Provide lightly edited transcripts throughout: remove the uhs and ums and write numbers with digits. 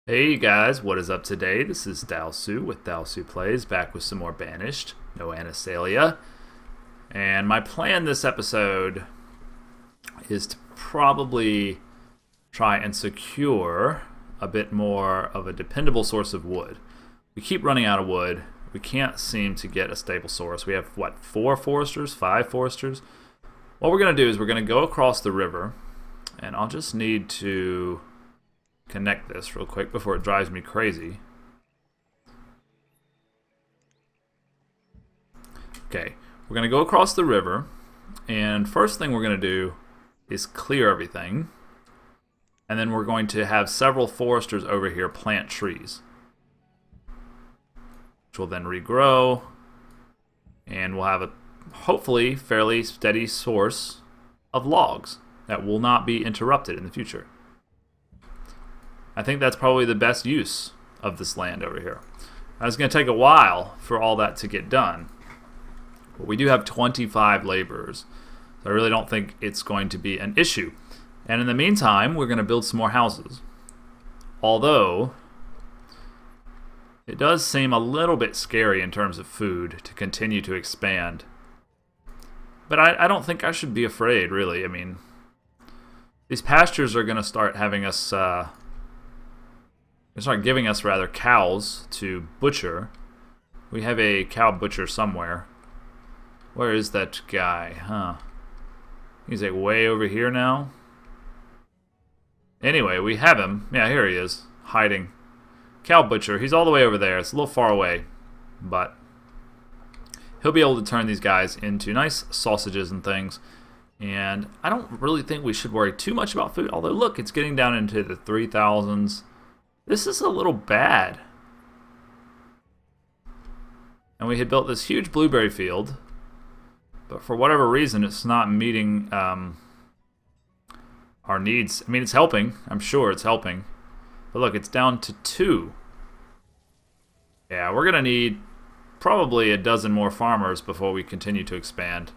Hey guys, what is up today? This is Dalsu with Dalsu Plays, back with some more Banished, no Anastasia. And my plan this episode is to probably try and secure a bit more of a dependable source of wood. We keep running out of wood. We can't seem to get a stable source. We have, what, 4 foresters? 5 foresters? What we're going to do is we're going to go across the river, and I'll just need to connect this real quick before it drives me crazy. Okay, we're going to go across the river, and first thing we're going to do is clear everything, and then we're going to have several foresters over here plant trees, which will then regrow, and we'll have a hopefully fairly steady source of logs that will not be interrupted in the future. I think that's probably the best use of this land over here. Now, it's going to take a while for all that to get done, but we do have 25 laborers, so I really don't think it's going to be an issue. And in the meantime, we're going to build some more houses. Although, it does seem a little bit scary in terms of food to continue to expand. But I don't think I should be afraid, really. I mean, these pastures are going to start having us... start giving us, rather, cows to butcher. We have a cow butcher somewhere. Where is that guy? Huh. He's like way over here now. Anyway, we have him. Yeah, here he is, hiding. Cow butcher. He's all the way over there. It's a little far away, but he'll be able to turn these guys into nice sausages and things. And I don't really think we should worry too much about food. Although, look, it's getting down into the 3,000s. This is a little bad. And we had built this huge blueberry field, but for whatever reason, it's not meeting our needs. I mean, it's helping. I'm sure it's helping. But look, it's down to 2. Yeah, we're going to need probably a dozen more farmers before we continue to expand.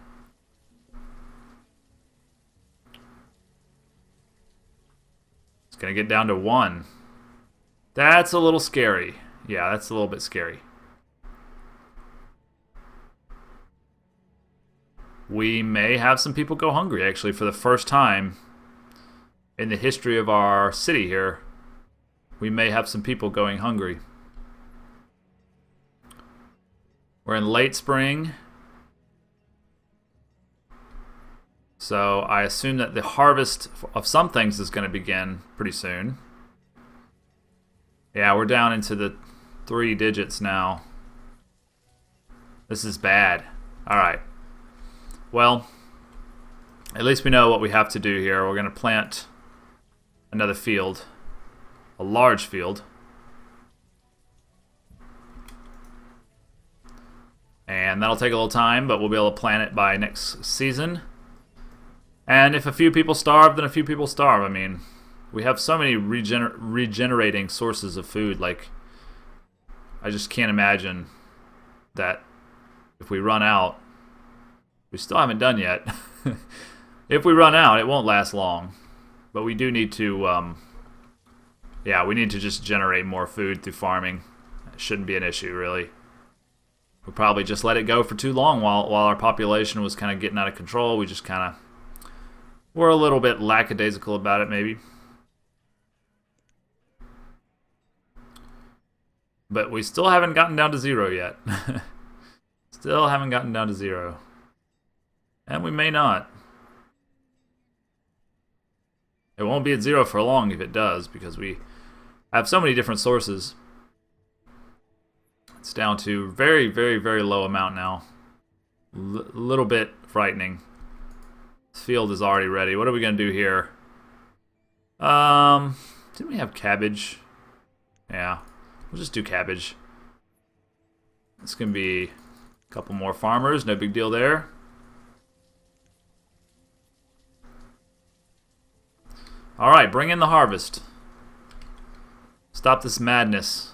It's going to get down to 1. That's a little scary. Yeah, that's a little bit scary. We may have some people go hungry, actually, for the first time in the history of our city here. We may have some people going hungry. We're in late spring, so I assume that the harvest of some things is going to begin pretty soon. Yeah, we're down into the 3 digits now. This is bad. Alright. Well, at least we know what we have to do here. We're going to plant another field. A large field. And that'll take a little time, but we'll be able to plant it by next season. And if a few people starve, then a few people starve. I mean, we have so many regenerating sources of food. Like, I just can't imagine that if we run out, we still haven't done yet. If we run out, it won't last long. But we do need to, yeah, we need to just generate more food through farming. It shouldn't be an issue, really. We probably just let it go for too long while our population was kind of getting out of control. We just kind of were a little bit lackadaisical about it, maybe. But we still haven't gotten down to 0 yet. Still haven't gotten down to 0. And we may not. It won't be at 0 for long if it does, because we have so many different sources. It's down to very, very, very low amount now. Little bit frightening. This field is already ready. What are we going to do here? Didn't we have cabbage? Yeah. We'll just do cabbage. It's going to be a couple more farmers. No big deal there. Alright, bring in the harvest. Stop this madness.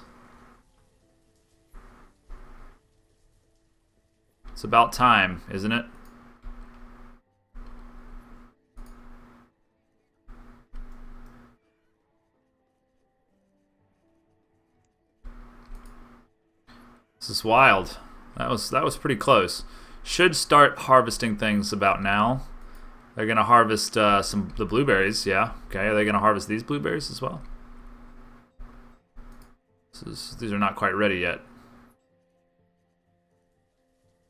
It's about time, isn't it? This is wild. That was pretty close. Should start harvesting things about now. They're gonna harvest the blueberries. Yeah. Okay. Are they gonna harvest these blueberries as well? These are not quite ready yet.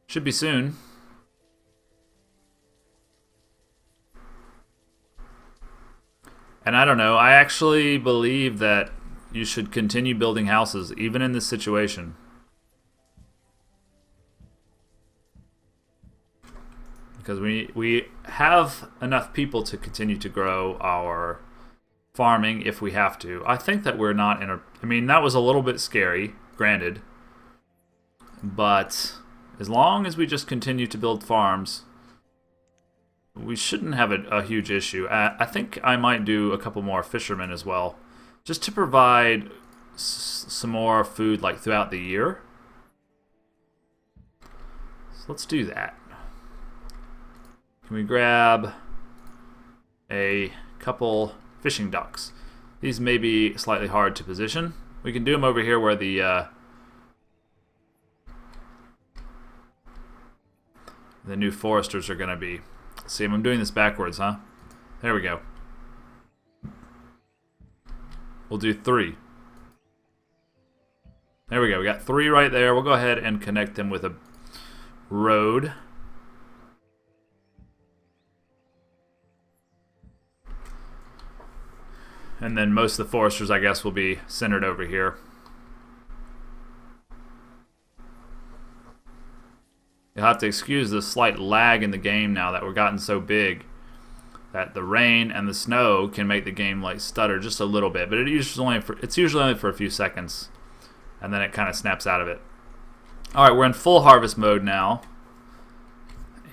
Should be soon. And I don't know. I actually believe that you should continue building houses even in this situation. Because we have enough people to continue to grow our farming if we have to. I think that we're not in a... I mean, that was a little bit scary, granted. But as long as we just continue to build farms, we shouldn't have a huge issue. I think I might do a couple more fishermen as well, just to provide some more food like throughout the year. So let's do that. Can we grab a couple fishing docks? These may be slightly hard to position. We can do them over here where the new foresters are going to be. See, I'm doing this backwards, huh? There we go. We'll do 3. There we go. We got 3 right there. We'll go ahead and connect them with a road. And then most of the foresters, I guess, will be centered over here. You'll have to excuse the slight lag in the game now that we're gotten so big that the rain and the snow can make the game like stutter just a little bit, but it's usually only for a few seconds, and then it kind of snaps out of it. All right, we're in full harvest mode now,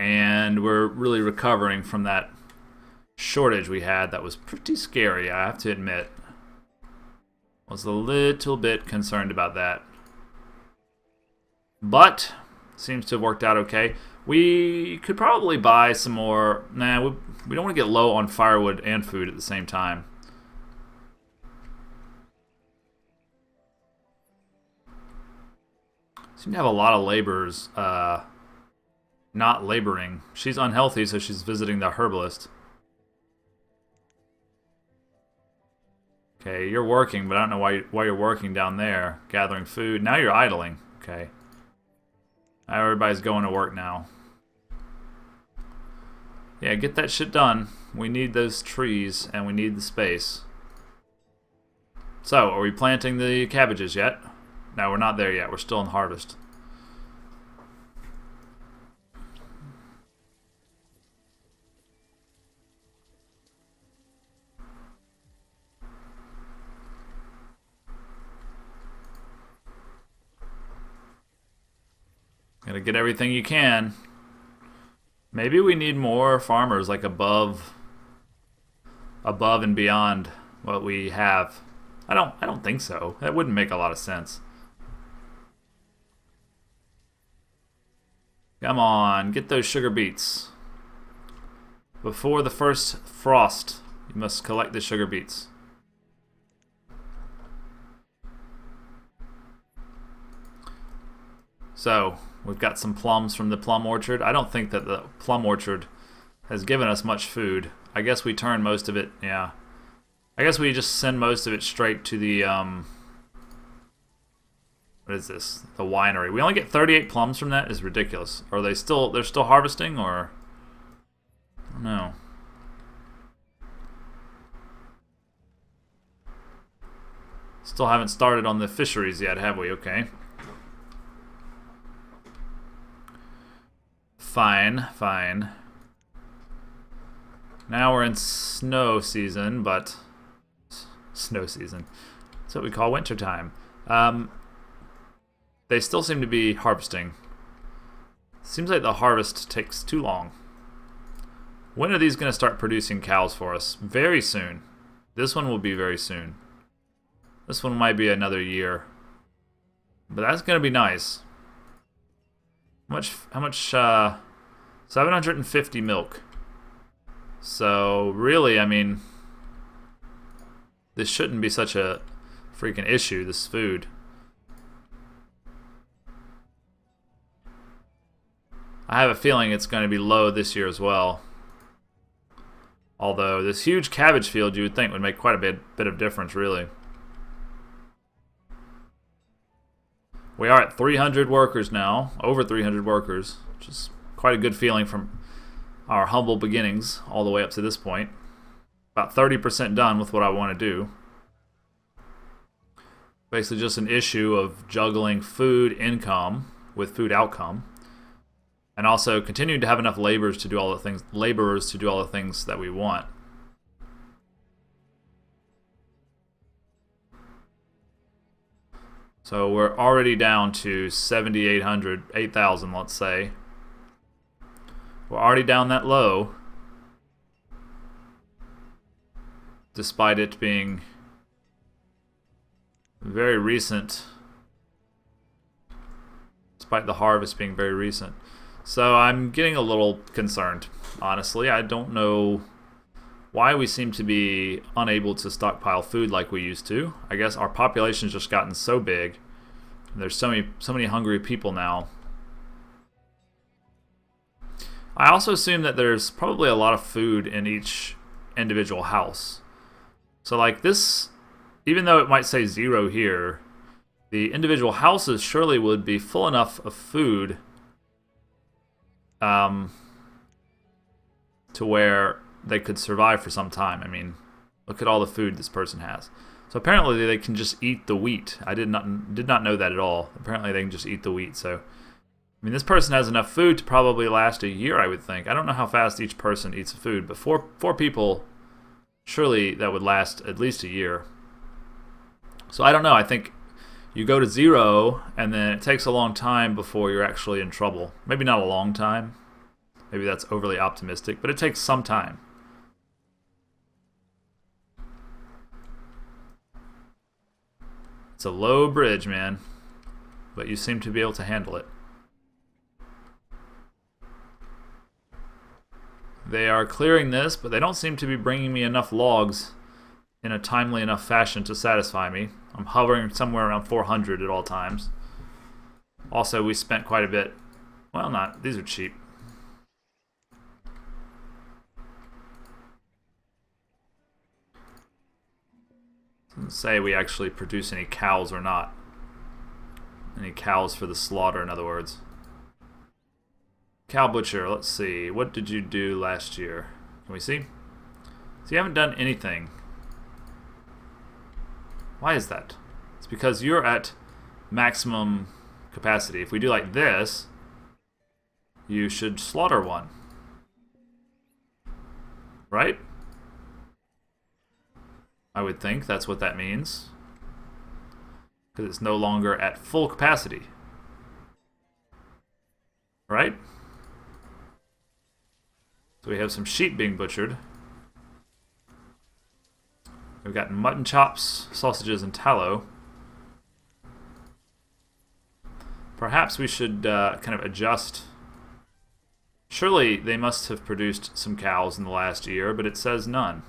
and we're really recovering from that shortage we had that was pretty scary, I have to admit. I was a little bit concerned about that. But seems to have worked out okay. We could probably buy some more. Nah, we don't want to get low on firewood and food at the same time. Seem to have a lot of laborers not laboring. She's unhealthy, so she's visiting the herbalist. Okay, you're working, but I don't know why you're working down there, gathering food. Now you're idling. Okay. Now everybody's going to work now. Yeah, get that shit done. We need those trees, and we need the space. So, are we planting the cabbages yet? No, we're not there yet. We're still in harvest. Gotta get everything you can. Maybe we need more farmers, like above and beyond what we have. I don't think so. That wouldn't make a lot of sense. Come on, get those sugar beets. Before the first frost, you must collect the sugar beets. So, we've got some plums from the plum orchard. I don't think that the plum orchard has given us much food. I guess we turn most of it, yeah. I guess we just send most of it straight to the, what is this? The winery. We only get 38 plums from that? Is ridiculous. Are they're still harvesting, or? I don't know. Still haven't started on the fisheries yet, have we? Okay. Fine, fine. Now we're in snow season, but snow season. That's what we call winter time. They still seem to be harvesting. Seems like the harvest takes too long. When are these going to start producing cows for us? Very soon. This one will be very soon. This one might be another year. But that's going to be nice. How much 750 milk. So, really, I mean, this shouldn't be such a freaking issue, this food. I have a feeling it's going to be low this year as well. Although this huge cabbage field you would think would make quite a bit of difference, really. We are at 300 workers now, over 300 workers, which is quite a good feeling from our humble beginnings all the way up to this point. About 30% done with what I want to do. Basically just an issue of juggling food income with food outcome. And also continuing to have enough laborers to do all the things that we want. So we're already down to 7,800, 8,000, let's say. We're already down that low, despite it being very recent. Despite the harvest being very recent. So I'm getting a little concerned, honestly. I don't know why we seem to be unable to stockpile food like we used to. I guess our population's just gotten so big. And there's so many hungry people now. I also assume that there's probably a lot of food in each individual house. So like this, even though it might say 0 here, the individual houses surely would be full enough of food to where they could survive for some time. I mean, look at all the food this person has. So apparently they can just eat the wheat. I did not know that at all. Apparently they can just eat the wheat. So, I mean, this person has enough food to probably last a year, I would think. I don't know how fast each person eats food, but four people, surely that would last at least a year. So I don't know. I think you go to 0, and then it takes a long time before you're actually in trouble. Maybe not a long time. Maybe that's overly optimistic, but it takes some time. It's a low bridge, man, but you seem to be able to handle it. They are clearing this, but they don't seem to be bringing me enough logs in a timely enough fashion to satisfy me. I'm hovering somewhere around 400 at all times. Also, we spent quite a bit. Well, not. These are cheap. Doesn't say we actually produce any cows or not. Any cows for the slaughter, in other words. Cow butcher, let's see. What did you do last year? Can we see? So you haven't done anything. Why is that? It's because you're at maximum capacity. If we do like this, you should slaughter one. Right? I would think that's what that means. Because it's no longer at full capacity. Right? So we have some sheep being butchered. We've got mutton chops, sausages, and tallow. Perhaps we should kind of adjust. Surely they must have produced some cows in the last year, but it says none.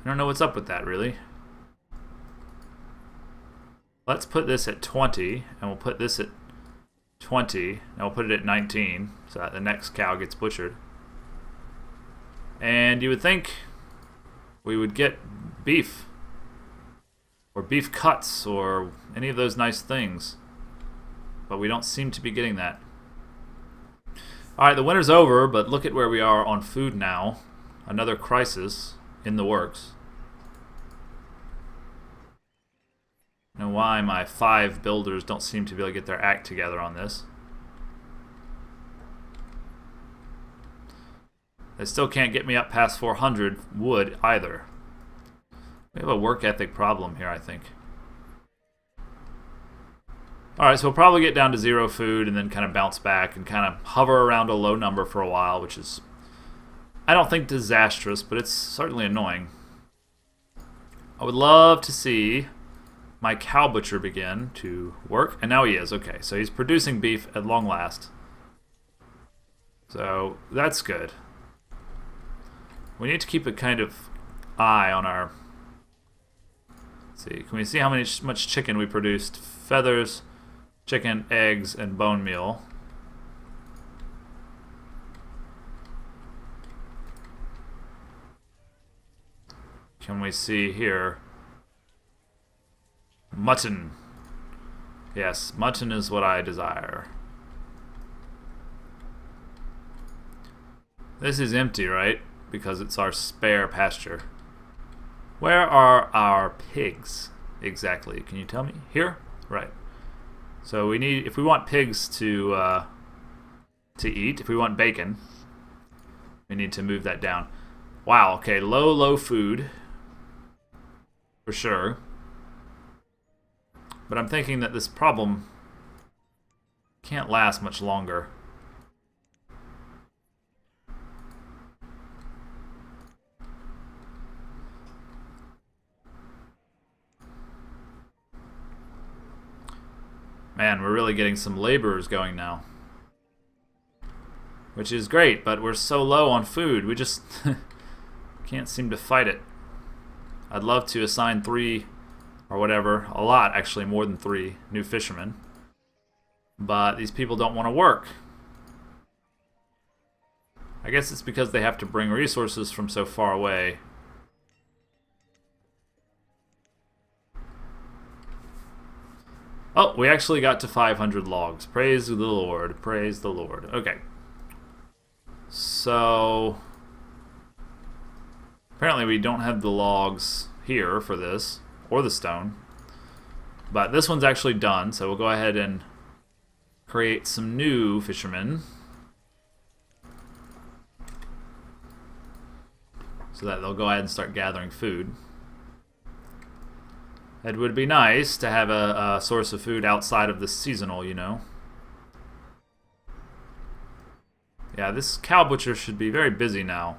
I don't know what's up with that, really. Let's put this at 20, and we'll put this at 20, and we'll put it at 19, so that the next cow gets butchered. And you would think we would get beef, or beef cuts, or any of those nice things. But we don't seem to be getting that. Alright, the winter's over, but look at where we are on food now. Another crisis in the works. I don't know why my 5 builders don't seem to be able to get their act together on this. They still can't get me up past 400 wood either. We have a work ethic problem here, I think. Alright, so we'll probably get down to 0 food and then kind of bounce back and kind of hover around a low number for a while, which is, I don't think disastrous, but it's certainly annoying. I would love to see my cow butcher begin to work, and now he is. Okay, so he's producing beef at long last. So that's good. We need to keep a kind of eye on our... Let's see, can we see how much chicken we produced? Feathers, chicken, eggs, and bone meal. Can we see here? Mutton. Yes, mutton is what I desire. This is empty, right? Because it's our spare pasture. Where are our pigs exactly? Can you tell me? Here? Right. So we need, if we want pigs to eat, if we want bacon, we need to move that down. Wow, okay, low food. For sure. But I'm thinking that this problem can't last much longer. Man, we're really getting some laborers going now. Which is great, but we're so low on food. We just can't seem to fight it. I'd love to assign 3 or whatever, a lot actually, more than 3 new fishermen. But these people don't want to work. I guess it's because they have to bring resources from so far away. Oh, we actually got to 500 logs. Praise the Lord. Praise the Lord. Okay. So apparently we don't have the logs here for this, or the stone. But this one's actually done, so we'll go ahead and create some new fishermen. So that they'll go ahead and start gathering food. It would be nice to have a source of food outside of the seasonal, you know. Yeah, this cow butcher should be very busy now.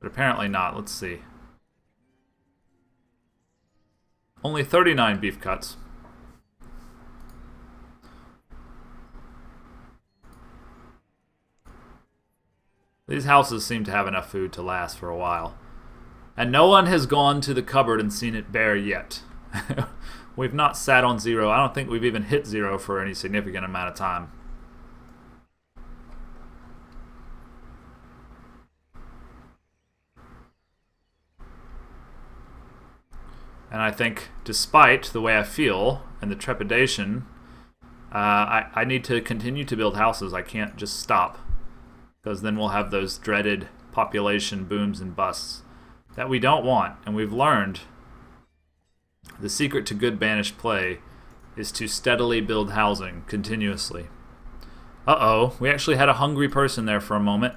But apparently not. Let's see. Only 39 beef cuts. These houses seem to have enough food to last for a while. And no one has gone to the cupboard and seen it bare yet. We've not sat on 0. I don't think we've even hit 0 for any significant amount of time. And I think, despite the way I feel and the trepidation, I need to continue to build houses. I can't just stop, because then we'll have those dreaded population booms and busts that we don't want. And we've learned the secret to good Banished play is to steadily build housing continuously. Uh-oh, we actually had a hungry person there for a moment.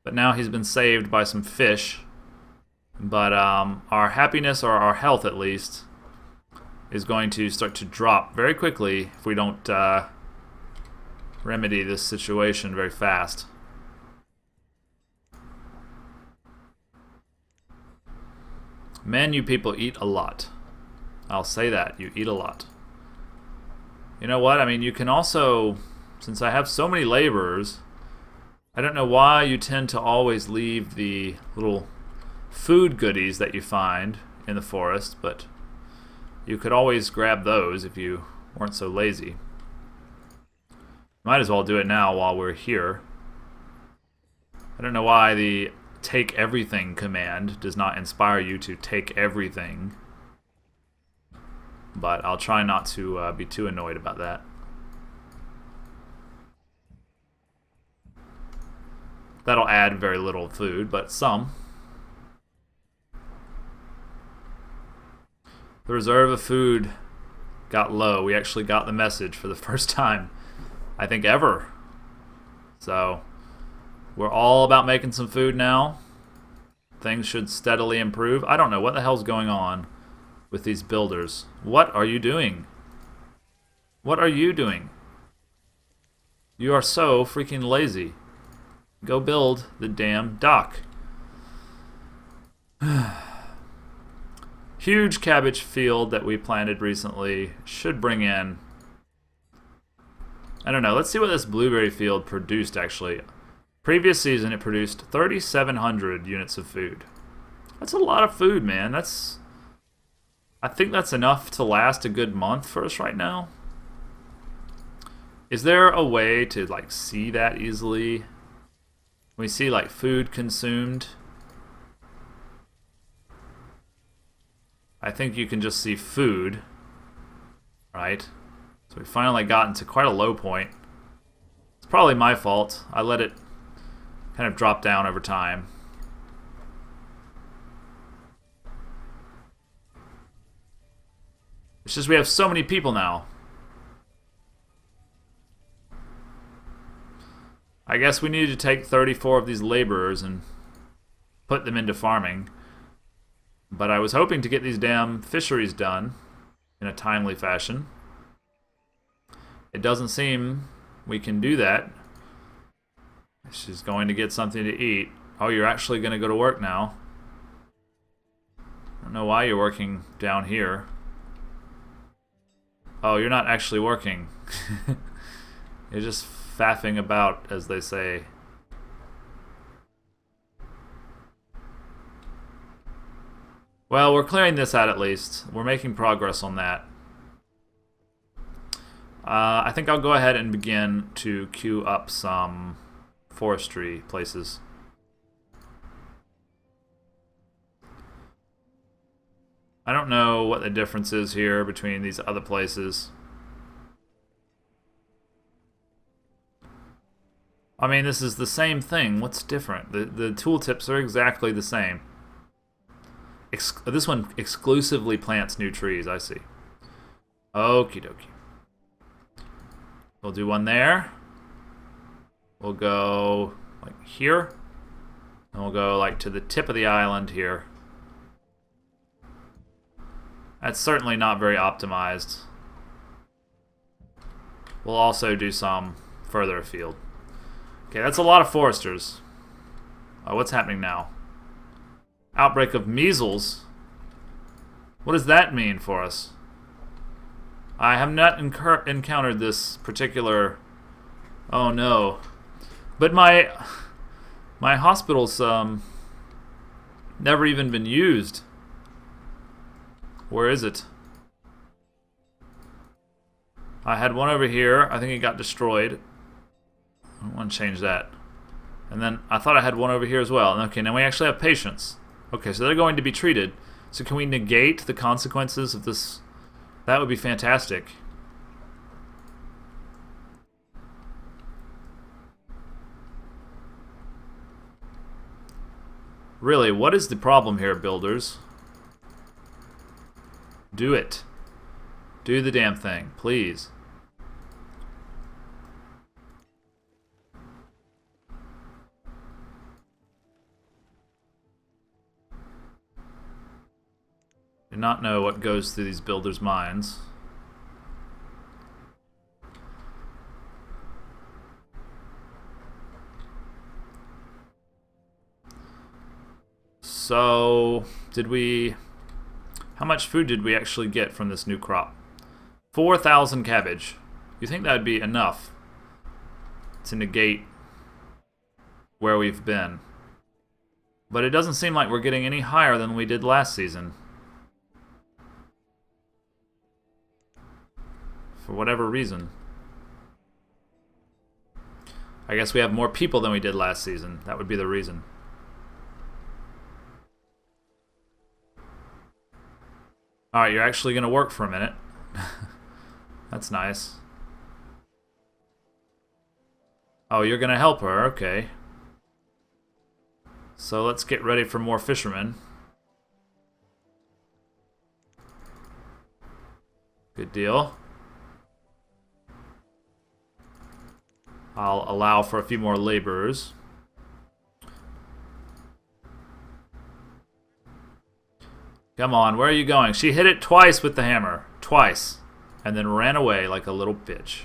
But now he's been saved by some fish. But our happiness, or our health at least, is going to start to drop very quickly if we don't remedy this situation very fast. Man, you people eat a lot. I'll say that. You eat a lot. You know what? I mean, you can also, since I have so many laborers, I don't know why you tend to always leave the little food goodies that you find in the forest, but you could always grab those if you weren't so lazy. Might as well do it now while we're here. I don't know why the take everything command does not inspire you to take everything, but I'll try not to be too annoyed about that. That'll add very little food, but some. The reserve of food got low. We actually got the message for the first time, I think, ever. So we're all about making some food now. Things should steadily improve. I don't know what the hell's going on with these builders. What are you doing? What are you doing? You are so freaking lazy. Go build the damn dock. Huge cabbage field that we planted recently should bring in, I don't know, let's see what this blueberry field produced actually. Previous season it produced 3,700 units of food. That's a lot of food, man. That's I think that's enough to last a good month for us right now. Is there a way to like see that easily? We see like food consumed. I think you can just see food, right? So we finally gotten to quite a low point. It's probably my fault. I let it kind of drop down over time. It's just we have so many people now. I guess we needed to take 34 of these laborers and put them into farming. But I was hoping to get these damn fisheries done in a timely fashion. It doesn't seem we can do that. She's going to get something to eat. Oh, you're actually going to go to work now. I don't know why you're working down here. Oh, you're not actually working. You're just faffing about, as they say. Well, we're clearing this out at least. We're making progress on that. I think I'll go ahead and begin to queue up some forestry places. I don't know what the difference is here between these other places. I mean, this is the same thing. What's different? The tooltips are exactly the same. This one exclusively plants new trees, I see. Okie dokie. We'll do one there. We'll go like here. And we'll go like to the tip of the island here. That's certainly not very optimized. We'll also do some further afield. Okay, that's a lot of foresters. What's happening now? Outbreak of measles? What does that mean for us? I have not encountered this particular... Oh no. But my hospital's never even been used. Where is it? I had one over here. I think it got destroyed. I don't want to change that. And then I thought I had one over here as well. Okay, now we actually have patients. Okay, so they're going to be treated. So can we negate the consequences of this? That would be fantastic. Really, what is the problem here, builders? Do it. Do the damn thing, please. Do not know what goes through these builders' minds. So, how much food did we actually get from this new crop? 4,000 cabbage. You think that would be enough to negate where we've been? But it doesn't seem like we're getting any higher than we did last season. For whatever reason. I guess we have more people than we did last season. That would be the reason. Alright, you're actually going to work for a minute. That's nice. Oh, you're going to help her. Okay. So let's get ready for more fishermen. Good deal. I'll allow for a few more laborers. Come on, where are you going? She hit it twice with the hammer. Twice. And then ran away like a little bitch.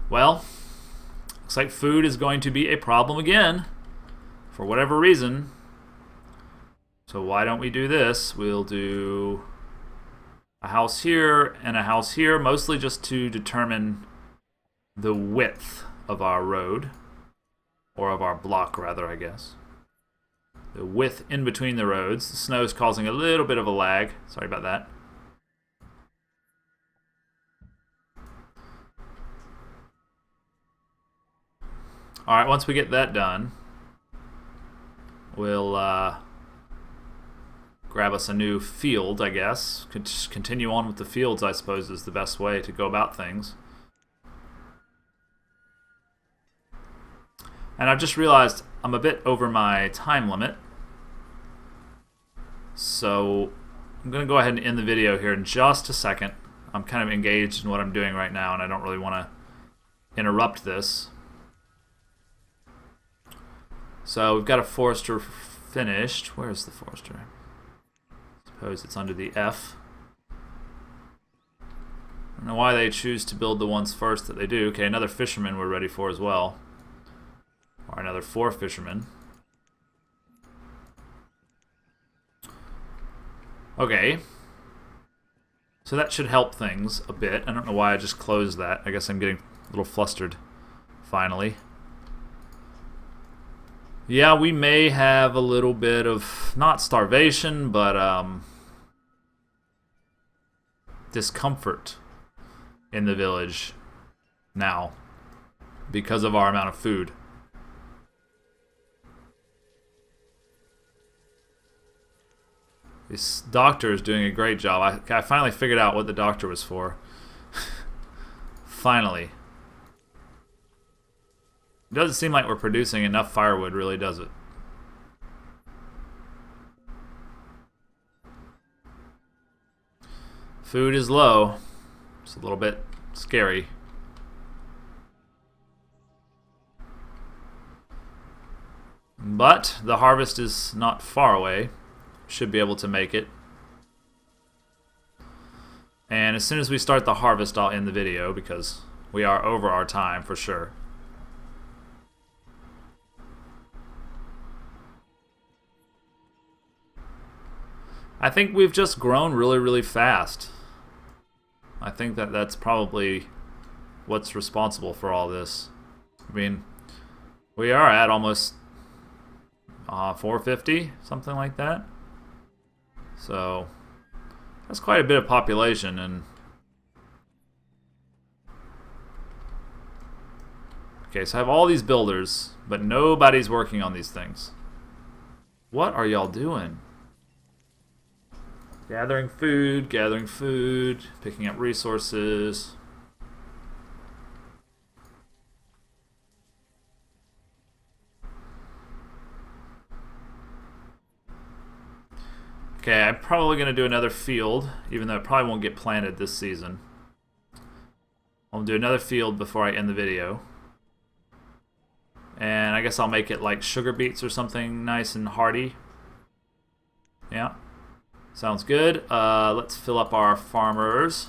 Well, looks like food is going to be a problem again. For whatever reason. So why don't we do this? We'll do a house here and a house here, mostly just to determine the width of our road. Or of our block, rather, I guess. The width in between the roads. The snow is causing a little bit of a lag. Sorry about that. Alright, once we get that done, we'll grab us a new field, I guess. Could just continue on with the fields, I suppose, is the best way to go about things. And I've just realized I'm a bit over my time limit. So I'm going to go ahead and end the video here in just a second. I'm kind of engaged in what I'm doing right now, and I don't really want to interrupt this. So we've got a forester finished. Where's the forester? I suppose it's under the F. I don't know why they choose to build the ones first that they do. Okay, another fisherman we're ready for as well. Or another 4 fishermen. Okay. So that should help things a bit. I don't know why I just closed that. I guess I'm getting a little flustered finally. Yeah, we may have a little bit of, not starvation, but discomfort in the village now because of our amount of food. This doctor is doing a great job. I finally figured out what the doctor was for. Finally. It doesn't seem like we're producing enough firewood, really, does it? Food is low. It's a little bit scary. But the harvest is not far away. Should be able to make it. And as soon as we start the harvest, I'll end the video because we are over our time for sure. I think we've just grown really, really fast. I think that that's probably what's responsible for all this. I mean, we are at almost 450, something like that. So that's quite a bit of population. And okay, so I have all these builders, but nobody's working on these things. What are y'all doing? Gathering food, picking up resources. Okay, I'm probably going to do another field, even though it probably won't get planted this season. I'll do another field before I end the video. And I guess I'll make it like sugar beets or something nice and hearty. Yeah. Sounds good. Let's fill up our farmers.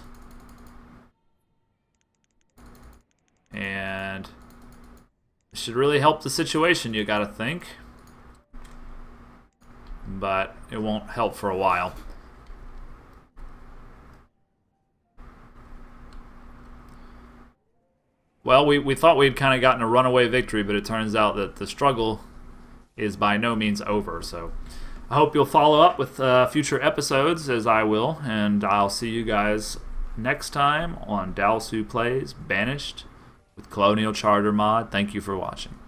And it should really help the situation, you gotta think. But it won't help for a while. Well, we thought we'd kind of gotten a runaway victory, but it turns out that the struggle is by no means over, so I hope you'll follow up with future episodes, as I will, and I'll see you guys next time on Dalsu Plays Banished with Colonial Charter Mod. Thank you for watching.